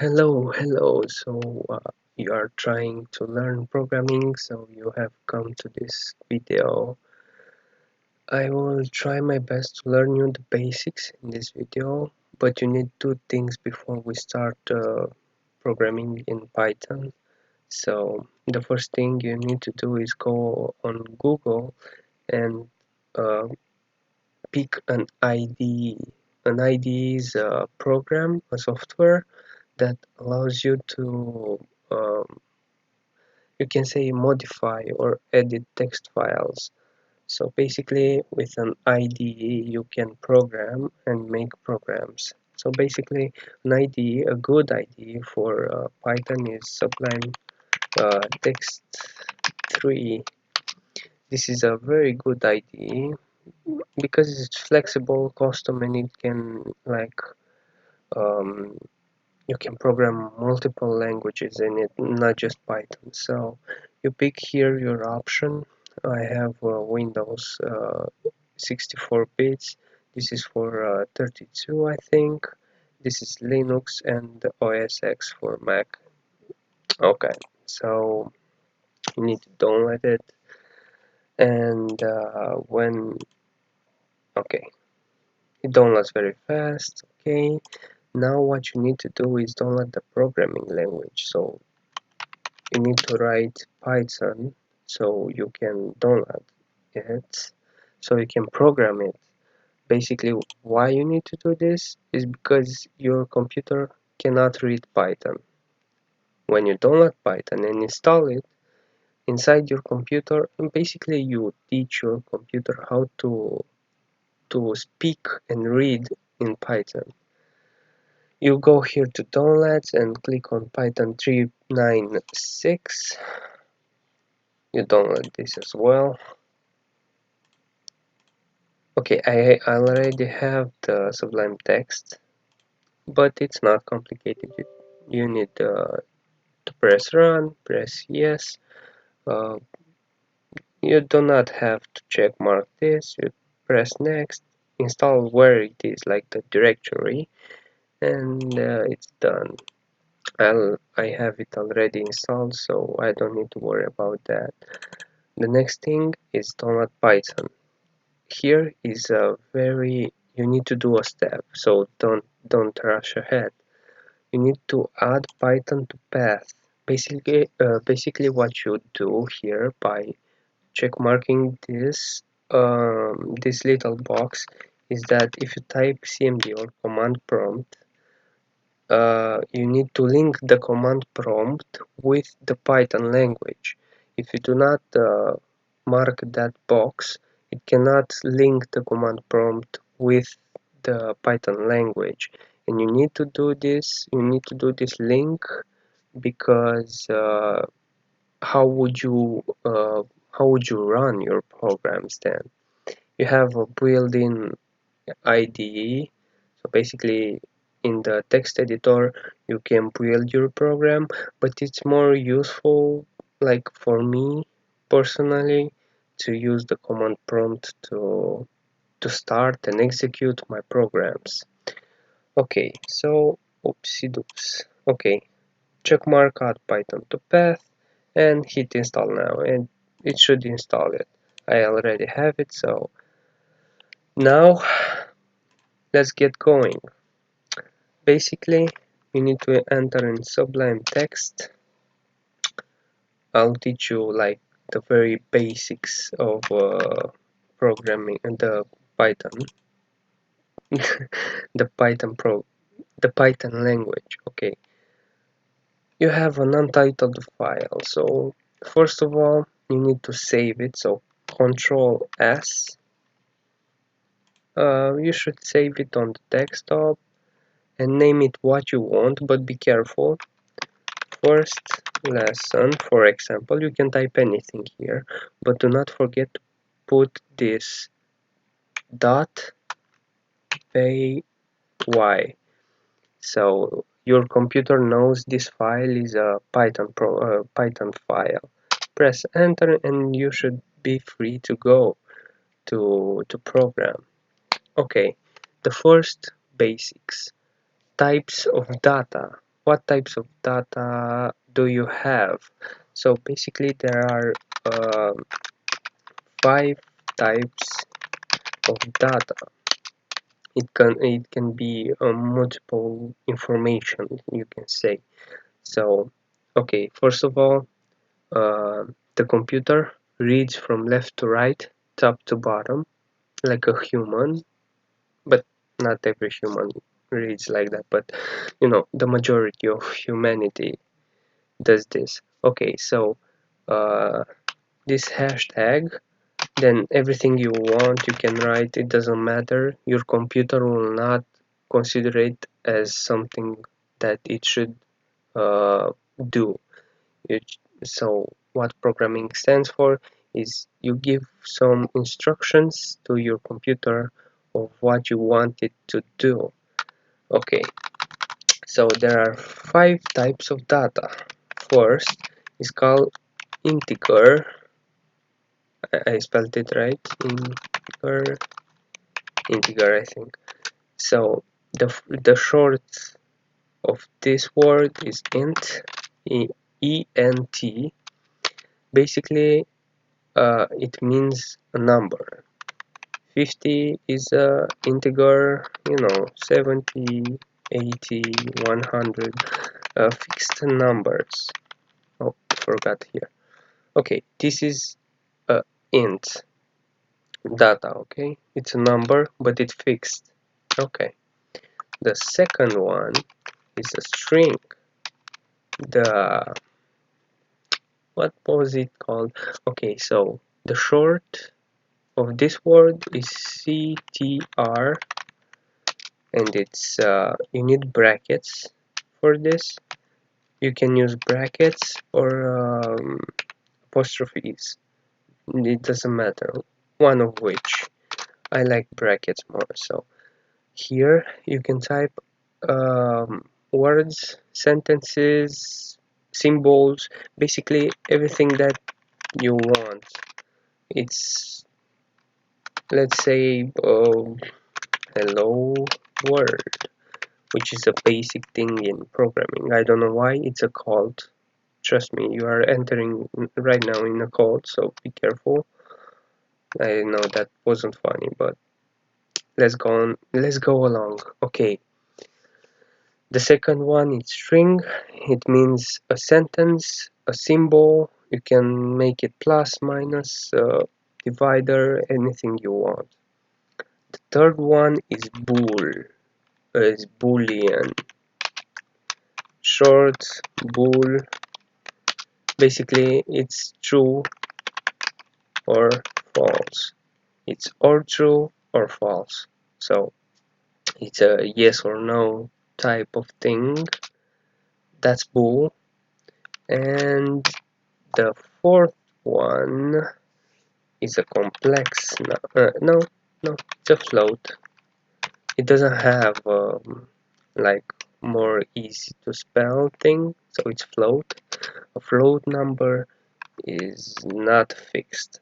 Hello. You are trying to learn programming, so you have come to this video. I will try my best to learn you the basics in this video, but you need two things before we start programming in Python. So the first thing you need to do is go on Google and uh, pick an IDE. An IDE is a program, a software that allows you to you can say modify or edit text files. So basically with an IDE you can program and make programs. So basically an IDE, a good IDE for Python is Sublime Text 3. This is a very good IDE because it's flexible, custom, and it can um, you can program multiple languages in it, not just Python. So you pick here your option. I have Windows 64 bits. This is for 32, I think. This is Linux and OS X for Mac. Okay, so you need to download it, and okay, it downloads very fast. Okay, now what you need to do is download the programming language. So you need to write Python so you can download it, so you can program it. Basically, why you need to do this is because your computer cannot read Python. When you download Python and install it inside your computer, basically you teach your computer how to speak and read in Python. You go here to downloads and click on Python 396. You download this as well. Okay, I already have the Sublime text, but it's not complicated. You need to press run, press yes. Uh, you do not have to check mark this. You press next, install where it is, like the directory, and it's done. I have it already installed, so I don't need to worry about that. The next thing is download Python. Here is a very you need to do a step, so don't rush ahead. You need to add Python to path. Basically what you do here by check marking this little box is that if you type cmd or command prompt, you need to link the command prompt with the Python language. If you do not mark that box, it cannot link the command prompt with the Python language. And you need to do this. You need to do this link because how would you uh, how would you run your programs then? You have a built-in IDE. So basically, in the text editor, you can build your program, but it's more useful, like for me personally, to use the command prompt to start and execute my programs. Okay, so oopsie doops. Okay, check mark add Python to path and hit install now, and it should install it. I already have it, so now let's get going. Basically, you need to enter in Sublime text. I'll teach you like the very basics of programming and the Python, the Python pro, the Python language. Okay, you have an untitled file. So first of all, you need to save it. So Control S. You should save it on the desktop and name it what you want, but be careful. First lesson, for example, you can type anything here, but do not forget to put this dot py. So your computer knows this file is a Python file. Press enter and you should be free to go to program. Okay, the first basics. Types of data. what types of data do you have? So basically there are uh, 5 types of data. It can be multiple information, you can say. So okay, first of all, the computer reads from left to right, top to bottom, like a human, but not every human reads like that. But the majority of humanity does this. Okay, so uh, this hashtag, then everything you want you can write. It doesn't matter. Your computer will not consider it as something that it should uh, do. So what programming stands for is you give some instructions to your computer of what you want it to do. Okay, so there are 5 types of data. First is called integer. I spelled it right. Integer, I think. So the short of this word is int, ent. Basically, it means a number. 50 is a integer, 70, 80, 100, fixed numbers. Oh, forgot here. Okay, this is int data. Okay, it's a number, but it's fixed. Okay, the second one is a string. The What was it called? Okay, so the short of this word is ctr, and it's you need brackets for this. You can use brackets or apostrophes. It doesn't matter, one of which. I like brackets more. So here you can type words, sentences, symbols, basically everything that you want. It's, let's say, hello world, which is a basic thing in programming. I don't know why it's a cult. Trust me, you are entering right now in a cult, so be careful. I know that wasn't funny, but let's go on. Let's go along. Okay, the second one is string. It means a sentence, a symbol. You can make it plus, minus, divider, anything you want. The third one is bool. Is boolean. Short bool. Basically, it's true or false. It's or true or false. So it's a yes or no type of thing. That's bool. And the fourth one is a complex. No, it's a float. It doesn't have like more easy to spell thing, so it's float. A float number is not fixed.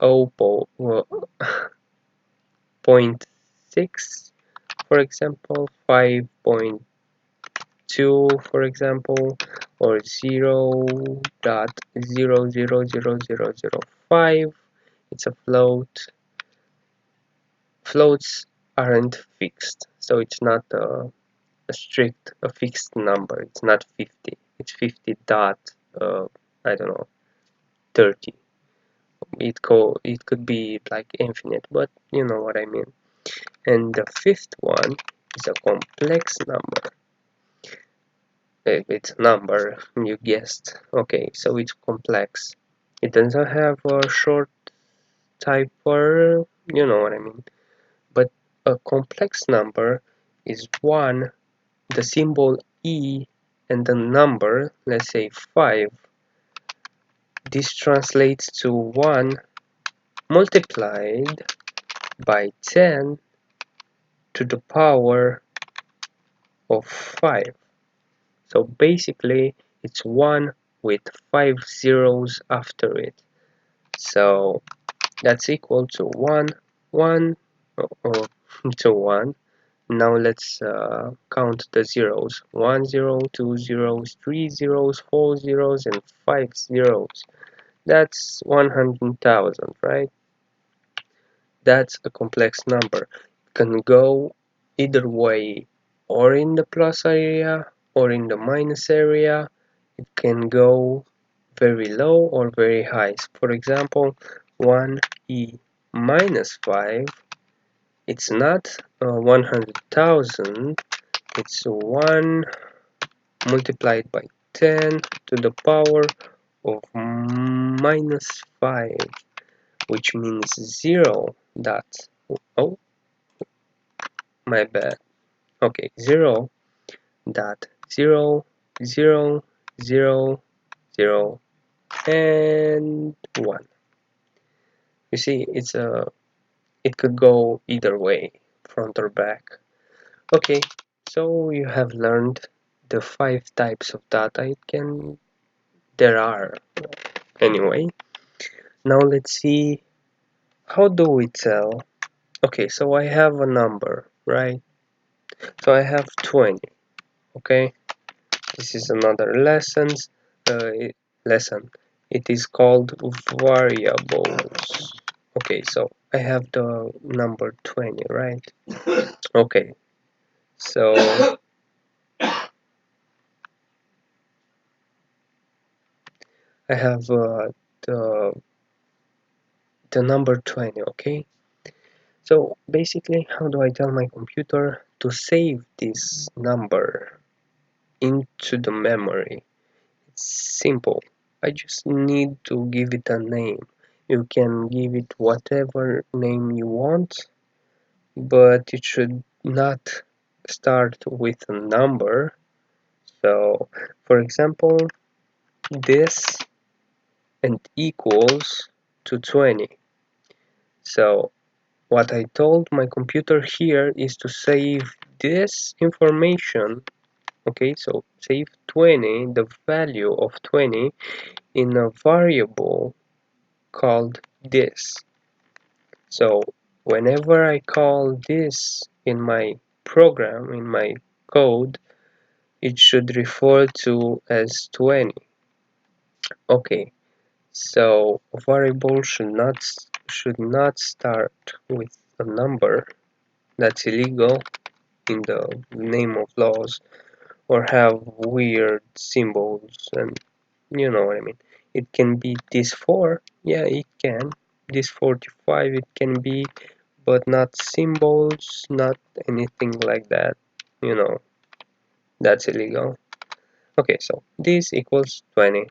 0.6, for example, 5.2, for example, or 0.0000005. It's a float. Floats aren't fixed, so it's not a fixed number. It's not 50. It's 50 dot, I don't know, 30. It could be like infinite, but you know what I mean. And the fifth one is a complex number. It's a number, you guessed. Okay, so it's complex. It doesn't have a short type, or you know what I mean. But a complex number is one, the symbol e, and the number, let's say 5. This translates to 1 multiplied by 10 to the power of 5. So basically it's 1 with 5 zeros after it. So that's equal to 1, 1, or to 1. Now let's count the zeros. 1 0, 2 zeros, 3 zeros, 4 zeros, and 5 zeros. That's 100,000, right? That's a complex number. It can go either way, or in the plus area or in the minus area. It can go very low or very high. For example, 1e minus 5, it's not 100,000, it's 1 multiplied by 10 to the power of minus 5, which means 0 dot, oh, my bad, okay, 0 dot 0 0 0 0 and 1. You see, it could go either way, front or back. Okay, so you have learned the 5 types of data there are anyway. Now let's see, how do we tell? Okay, so I have a number, right? So I have 20. Okay, this is another uh, lesson. It is called variables. Okay, so I have the number 20, right? Okay, so I have the the number 20. Okay, so basically, how do I tell my computer to save this number into the memory? It's simple. I just need to give it a name. You can give it whatever name you want, but it should not start with a number. So, for example, this and equals to 20. So, what I told my computer here is to save this information. Okay, so save 20, the value of 20, in a variable called this. So whenever I call this in my program, in my code, it should refer to as 20. Okay, so a variable should not start with a number. That's illegal in the name of laws, or have weird symbols, and you know what I mean. It can be this 4, yeah, it can. This 45, it can be, but not symbols, not anything like that. You know, that's illegal. Okay, so this equals 20.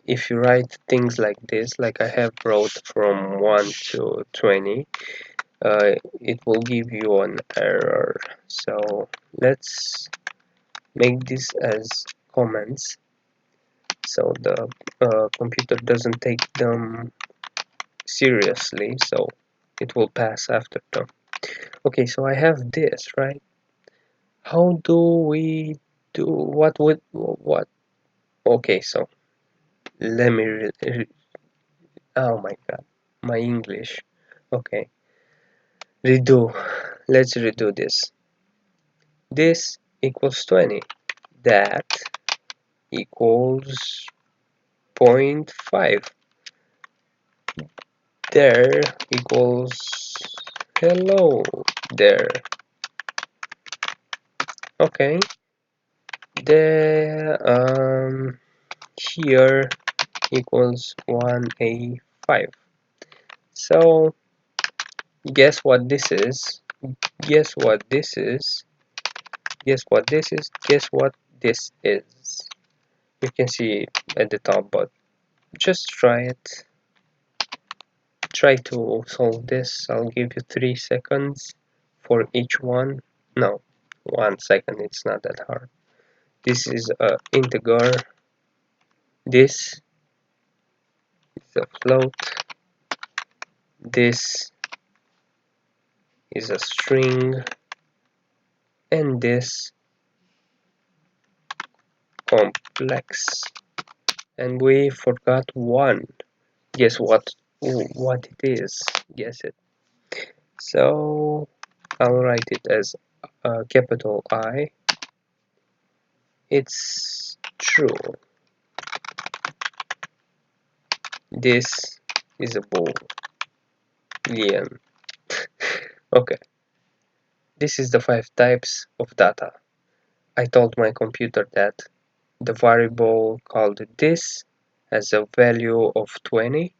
If you write things like this, like I have wrote from 1 to 20, it will give you an error. So let's make this as comments, so the computer doesn't take them seriously, so it will pass after them. Okay, so I have this, right? How do we do what? Okay, so let me oh my god, my English. Okay, redo. Let's redo this. This equals 20. That equals zero point 0.5. There equals hello there. Okay, the here equals 1a5. So guess what this is? Guess what this is? Guess what this is? Guess what this is? You can see at the top, but just try it. Try to solve this. I'll give you 3 seconds for each one. No, 1 second. It's not that hard. This is a integer. This is a float. This is a string, and this complex. And we forgot one. Guess what it is? Guess it. So I'll write it as capital I. It's true. This is a boolean. Okay, this is the 5 types of data. I told my computer that the variable called this has a value of 20.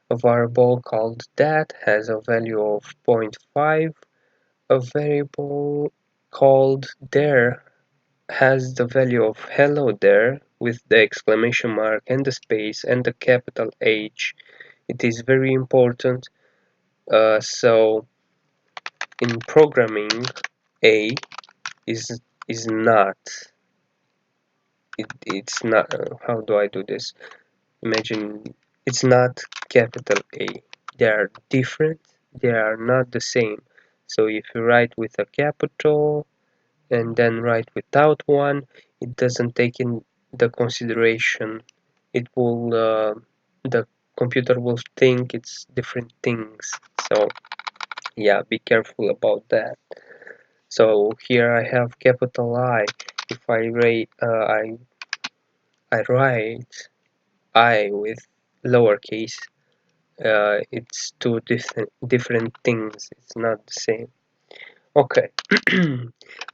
A variable called that has a value of 0.5. A variable called there has the value of hello there with the exclamation mark and the space and the capital H. It is very important. So in programming, A is not. It's not. How do I do this? Imagine it's not capital A. They are different. They are not the same. So if you write with a capital and then write without one, it doesn't take in the consideration. It will the computer will think it's different things. So yeah, be careful about that. So here I have capital I. If I write I with lowercase, it's two different things. It's not the same. Okay,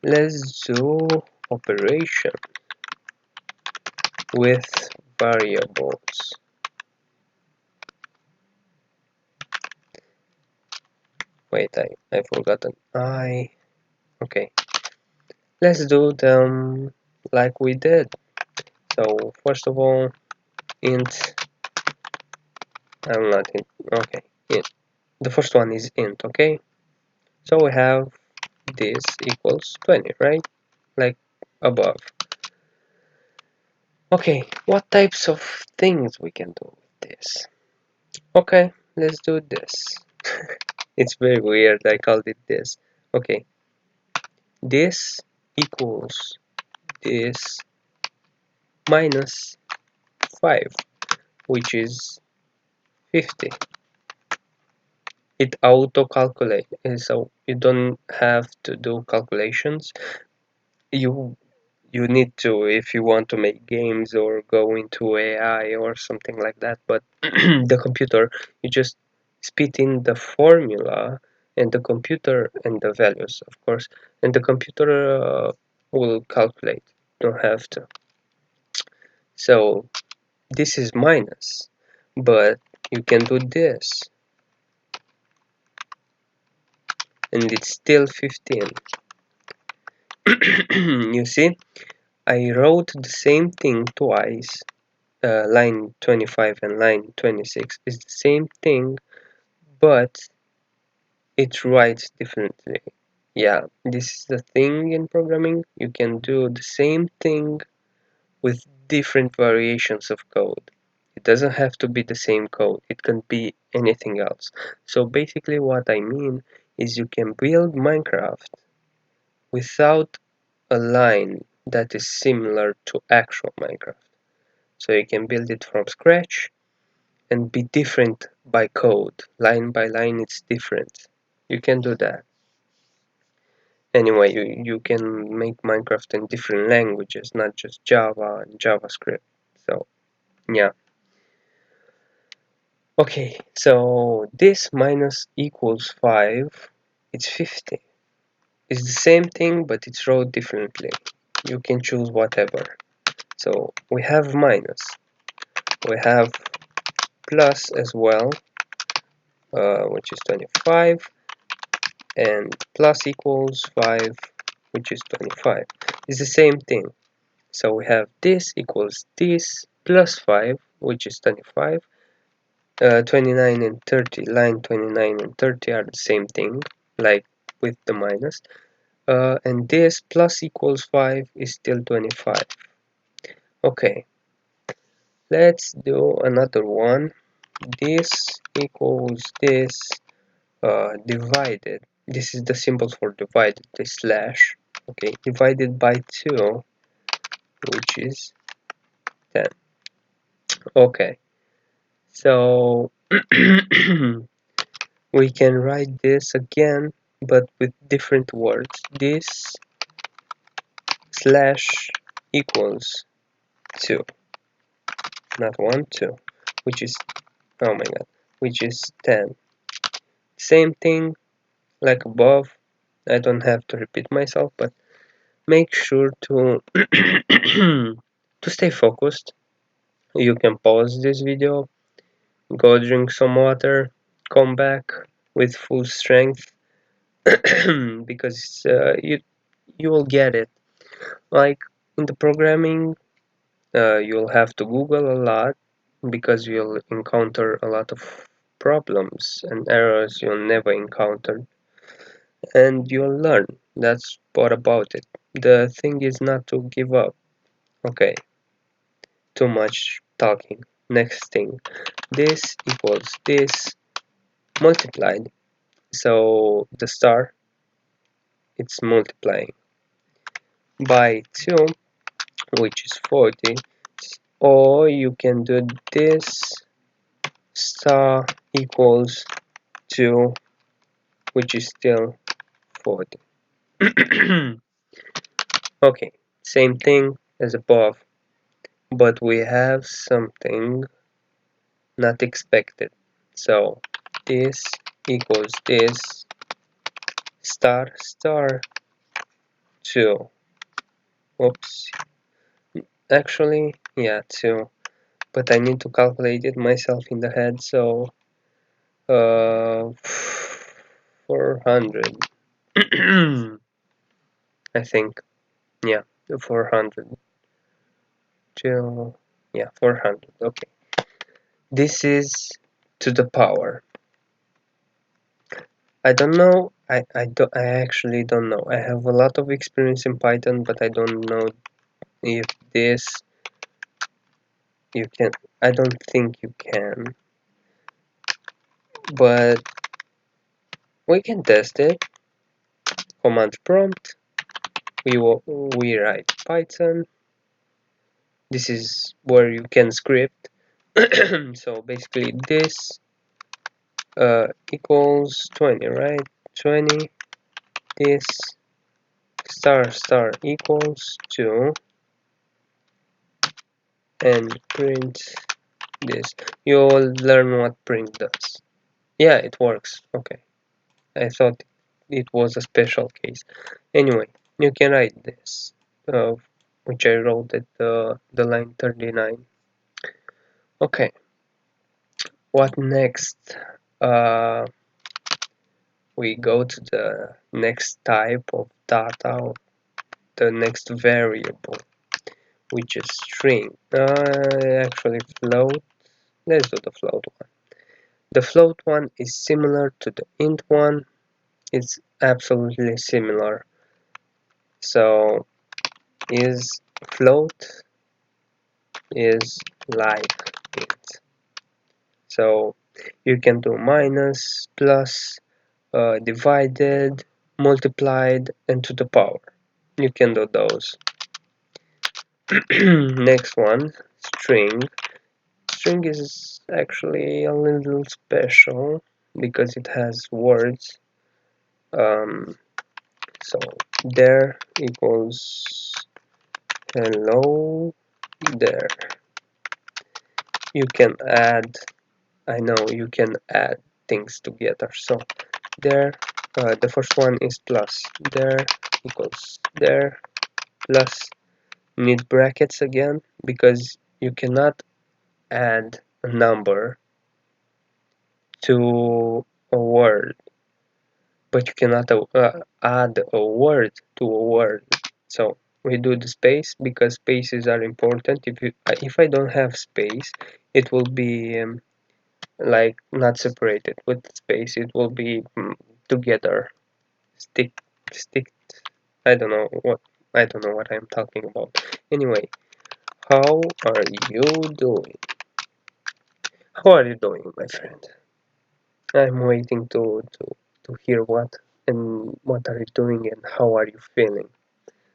let's do operation with variables. Wait, I forgot an I. Okay, let's do them like we did. So first of all, int. I'm not int. Okay, int. The first one is int. Okay, so we have this equals 20, right? Like above. Okay, what types of things we can do with this? Okay, let's do this. It's very weird, I called it this. Okay, this equals this minus 5, which is 50. It auto calculates, so you don't have to do calculations. You need to if you want to make games or go into AI or something like that, but the computer, you just spit in the formula and the computer and the values, of course, and the computer will calculate. You don't have to. So this is minus, but you can do this and it's still 15. You see, I wrote the same thing twice. Line 25 and line 26 is the same thing, but it writes differently. Yeah, this is the thing in programming. You can do the same thing with different variations of code. It doesn't have to be the same code, it can be anything else. So basically what I mean is you can build Minecraft without a line that is similar to actual Minecraft. So you can build it from scratch and be different by code. Line by line it's different. You can do that. Anyway, you can make Minecraft in different languages, not just Java and JavaScript. So yeah. Okay, so this minus equals 5, it's 50. It's the same thing, but it's wrote differently. You can choose whatever. So we have minus. We have plus as well, which is 25. And plus equals 5, which is 25. It's the same thing. So we have this equals this plus 5, which is 25. 29 and 30, line 29 and 30 are the same thing, like with the minus. And this plus equals 5 is still 25. Okay, let's do another one. This equals this divided. This is the symbol for divided, the slash. Okay, divided by 2, which is 10. Okay, so we can write this again but with different words. This slash equals 2, not 1, 2, which is, oh my god, which is 10. Same thing like above. I don't have to repeat myself, but make sure to to stay focused. You can pause this video, go drink some water, come back with full strength because you will get it. Like in the programming, you'll have to Google a lot because you'll encounter a lot of problems and errors you'll never encounter, and you'll learn. That's what about it. The thing is not to give up. Okay, too much talking. Next thing, this equals this multiplied. So the star, it's multiplying by 2, which is 40. Or you can do this star equals 2, which is still 40. Okay, same thing as above, but we have something not expected. So this equals this star star 2. Oops. Actually, yeah, 2. But I need to calculate it myself in the head, so 400. I think, yeah, 400 till, yeah, 400. Okay, this is to the power. I don't know. I actually don't know. I have a lot of experience in Python, but I don't know if this you can. I don't think you can, but we can test it. Command prompt. We write Python. This is where you can script. So basically, this equals 20, right? 20. This star star equals 2, and print this. You'll learn what print does. Yeah, it works. Okay, I thought it was a special case. Anyway, you can write this, which I wrote at the line 39. Okay, what next? Uh, we go to the next type of data, the next variable, which is string. Actually, float. Let's do the float one. The float one is similar to the int one. It's absolutely similar. So is float is like int. So you can do minus, plus, divided, multiplied, and to the power. You can do those. Next one, string. String is actually a little special because it has words. So there equals hello there. You can add, I know you can add things together. So there, the first one is plus. There equals there plus, need brackets again because you cannot add a number to a word, but you cannot add a word to a word. So we do the space because spaces are important. If I don't have space, it will be like not separated. With space, it will be together, stick, stick. I don't know what I'm talking about. Anyway, how are you doing? How are you doing, my friend? I'm waiting to hear what are you doing and how are you feeling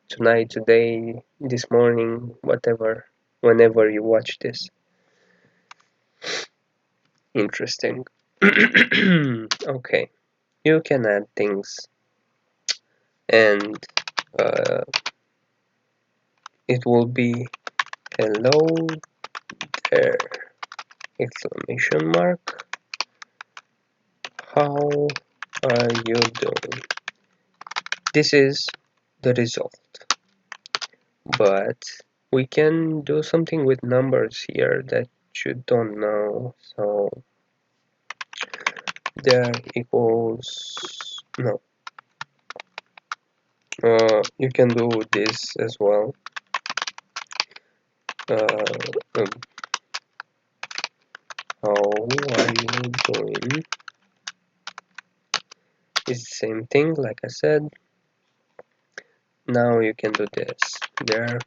tonight, today, this morning, whatever, whenever you watch this. Interesting. Okay, you can add things and uh, it will be hello there, exclamation mark, how are you doing? This is the result, but we can do something with numbers here that you don't know. So there equals no. You can do this as well. Um, how are you doing? It's the same thing, like I said. Now you can do this. There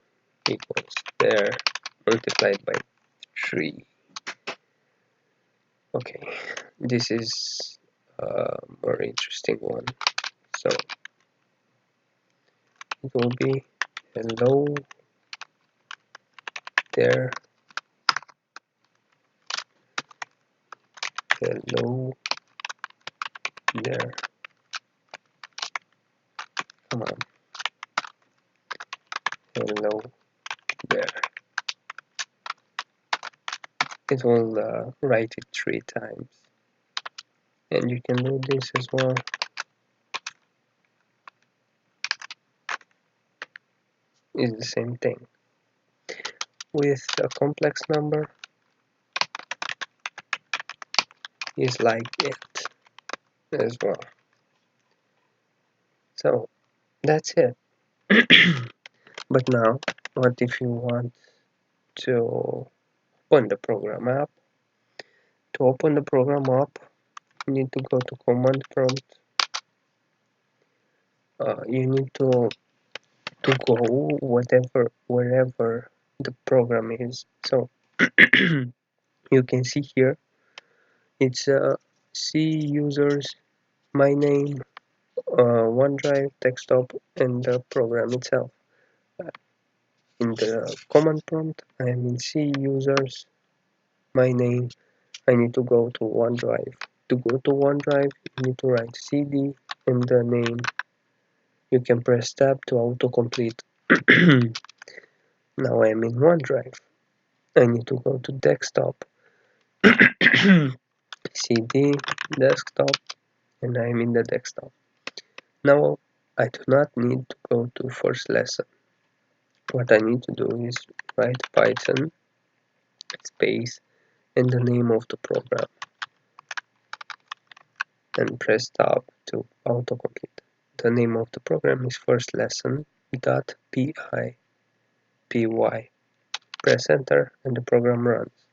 equals there multiplied by 3. Okay, this is a more interesting one. So it will be hello there, hello there. Come on, hello there. It will write it 3 times. And you can do this as well. It's the same thing. With a complex number, is like it as well. So that's it. But now, what if you want to open the program up? To open the program up, you need to go to command prompt. You need to go wherever the program is. So you can see here, it's C users, my name, OneDrive, desktop, and the program itself. In the command prompt, I am in C users, my name. I need to go to OneDrive. To go to OneDrive, you need to write CD and the name. You can press tab to autocomplete. Now I am in OneDrive. I need to go to desktop. CD, desktop, and I am in the desktop. Now I do not need to go to first lesson. What I need to do is write Python space and the name of the program and press tab to autocomplete. The name of the program is first lesson dot py. Press enter and the program runs,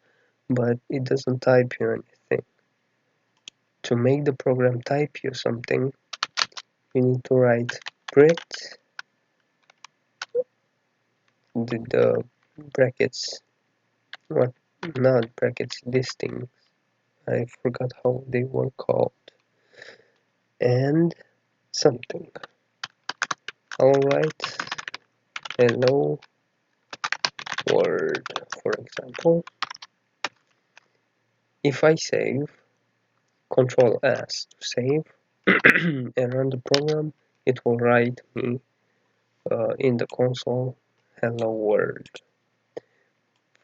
but it doesn't type you anything. To make the program type you something, you need to write print the brackets, what, not brackets, this thing, I forgot how they were called, and something. Alright, hello world, for example. If I save, Control S to save, and run the program, it will write me in the console hello world.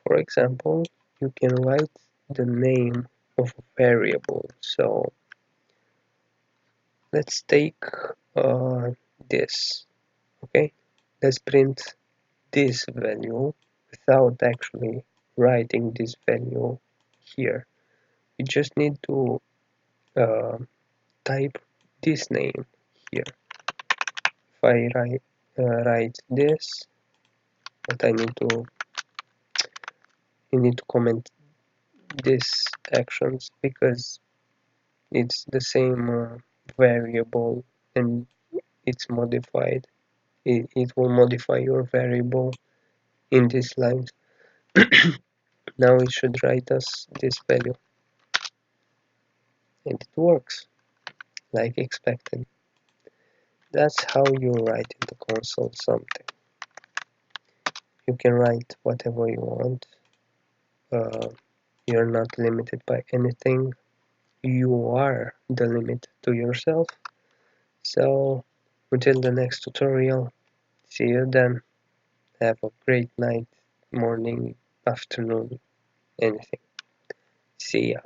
For example, you can write the name of a variable. So let's take this. Okay, let's print this value without actually writing this value here. We just need to type this name here. If I write this, but you need to comment this actions because it's the same variable and it's modified. It will modify your variable in these lines. Now it should write us this value, and it works like expected. That's how you write in the console something. You can write whatever you want. You're not limited by anything. You are the limit to yourself. So Until the next tutorial, see you then. Have a great night, morning, afternoon, anything. See ya.